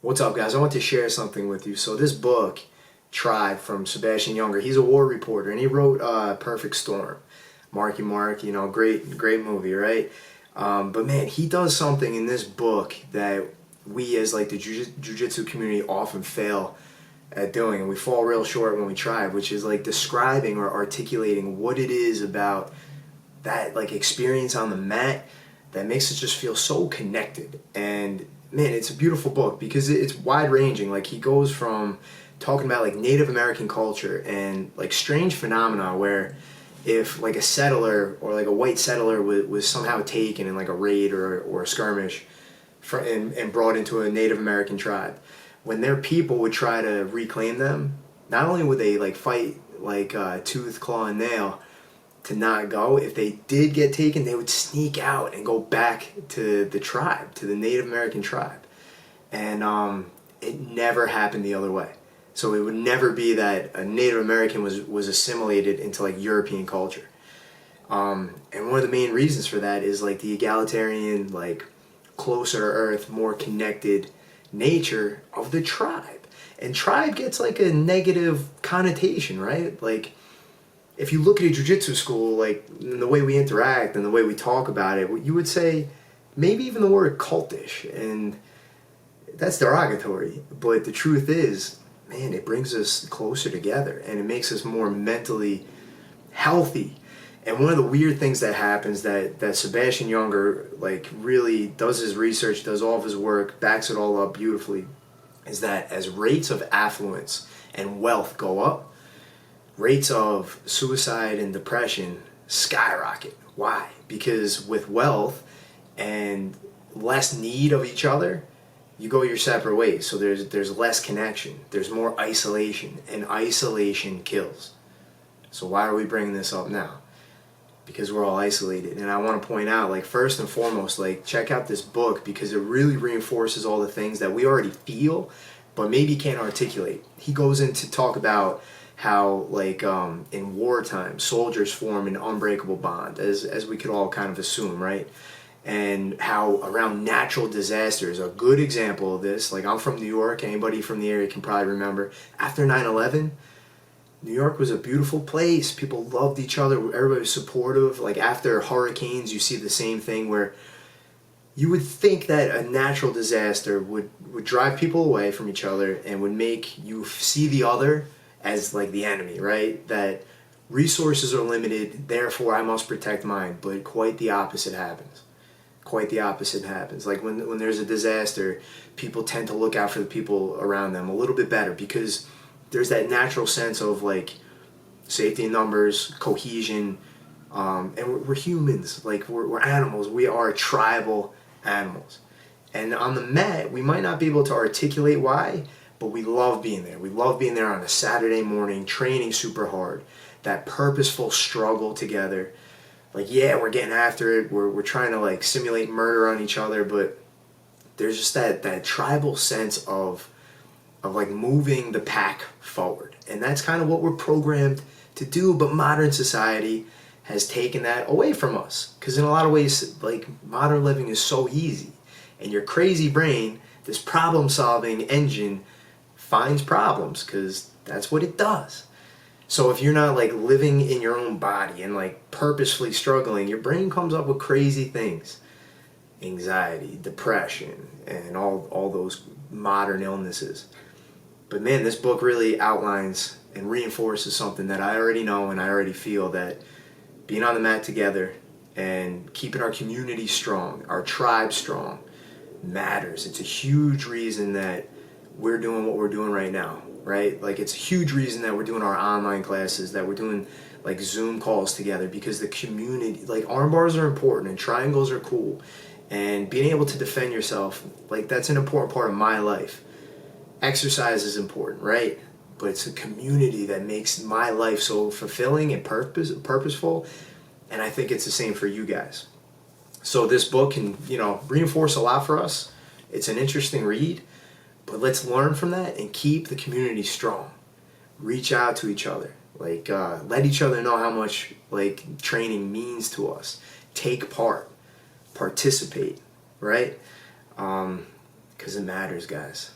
What's up, guys? I want to share something with you. So this book, Tribe, from Sebastian Junger, he's a war reporter, and he wrote Perfect Storm. Marky Mark, great movie, right? But man, he does something in this book that we as like the jiu-jitsu community often fail at doing, and we fall real short when we try, which is like describing or articulating what it is about that like experience on the mat that makes us just feel so connected. And man, it's a beautiful book because it's wide ranging. Like he goes from talking about like Native American culture and like strange phenomena where if like a settler or like a white settler was somehow taken in like a raid or a skirmish and brought into a Native American tribe, when their people would try to reclaim them, not only would they like fight like tooth, claw, and nail to not go, if they did get taken, they would sneak out and go back to the tribe, to the Native American tribe. And it never happened the other way. So it would never be that a Native American was assimilated into like European culture. And one of the main reasons for that is like the egalitarian, like closer to earth, more connected nature of the tribe. And tribe gets like a negative connotation, right? Like if you look at a jiu-jitsu school, like in the way we interact and the way we talk about it, you would say maybe even the word cultish, and that's derogatory. But the truth is, man, it brings us closer together and it makes us more mentally healthy. And one of the weird things that happens that Sebastian Junger like really does his research, does all of his work, backs it all up beautifully, is that as rates of affluence and wealth go up, rates of suicide and depression skyrocket. Why? Because with wealth and less need of each other, you go your separate ways. So there's less connection. There's more isolation, and isolation kills. So why are we bringing this up now? Because we're all isolated. And I want to point out, like, first and foremost, like, check out this book because it really reinforces all the things that we already feel but maybe can't articulate. He goes in to talk about how, like, in wartime, soldiers form an unbreakable bond, as we could all kind of assume, right? And how around natural disasters, a good example of this, like I'm from New York, anybody from the area can probably remember, after 9/11, New York was a beautiful place. People loved each other, everybody was supportive. Like after hurricanes, you see the same thing where you would think that a natural disaster would drive people away from each other and would make you see the other as like the enemy, right? That resources are limited, therefore I must protect mine. But quite the opposite happens. Quite the opposite happens. Like when there's a disaster, people tend to look out for the people around them a little bit better because there's that natural sense of like safety in numbers, cohesion, and we're humans. Like we're animals. We are tribal animals. And on the mat, we might not be able to articulate why, but we love being there. We love being there on a Saturday morning, training super hard, that purposeful struggle together. Like, yeah, we're getting after it. We're trying to like simulate murder on each other, but there's just that tribal sense of like moving the pack forward. And that's kind of what we're programmed to do, but modern society has taken that away from us. Because in a lot of ways, like modern living is so easy. And your crazy brain, this problem-solving engine, finds problems because that's what it does. So if you're not like living in your own body and like purposefully struggling, your brain comes up with crazy things. Anxiety, depression, and all those modern illnesses. But man, this book really outlines and reinforces something that I already know and I already feel, that being on the mat together and keeping our community strong, our tribe strong, matters. It's a huge reason that we're doing what we're doing right now, right? Like it's a huge reason that we're doing our online classes, that we're doing like Zoom calls together, because the community, like armbars are important and triangles are cool, and being able to defend yourself, like that's an important part of my life. Exercise is important, right? But it's a community that makes my life so fulfilling and purposeful, and I think it's the same for you guys. So this book can, reinforce a lot for us. It's an interesting read, but let's learn from that and keep the community strong. Reach out to each other. Like, let each other know how much, like, training means to us. Take part. Participate, right? Because it matters, guys.